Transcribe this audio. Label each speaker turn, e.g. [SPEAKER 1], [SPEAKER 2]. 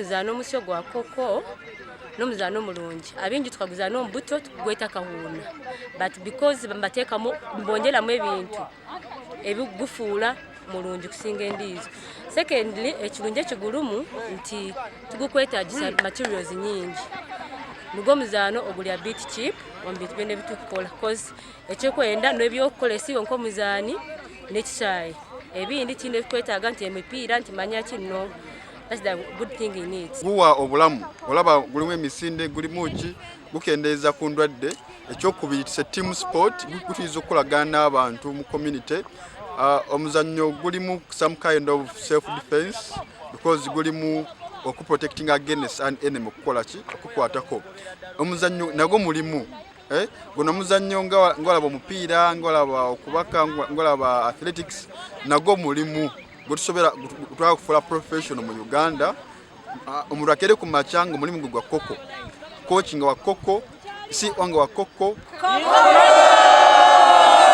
[SPEAKER 1] omuzaano omusyo gwa koko n'omuzaano mulungi abingi tukaguzaana omubuto tukugweta kahuuna but because mbateekamu mbongeramu ebintu ebigufuula mulungi kusinga endiizo. Secondly, ekirungi ekigurumu nti tugukwetagisa materials nyingi. Nugwo omuzaano oguli a bit cheap mu bintu byonna ebitukukola cause ekyokwenda n'ebyokukola esiiwe nk'omuzaani n'ekisaayi ebindi kindi ebikwetaaga nti emipiira nti manya kino. That's the good thing in it.
[SPEAKER 2] Guwa obulamu olaba gulimu emisinde gulimu ki gukendeeza ku ndwadde. Ekyokubiri it's a team sport gutuyinza okukolagana n'abantu mu community. Omuzannyo gulimu some kind of self defense because gulimu okuprotecting against an enemy okukola ki okukwatako. Omuzannyo nagwo mulimu guno muzannyo ngolaba omupiira ngolaba okubaka ngolaba athletics nagwo mulimu gutusobera gutwala kufuula professional mu Uganda. Omuntu akere ku macanga mulimu gwa koko coaching wa koko si wanga wa koko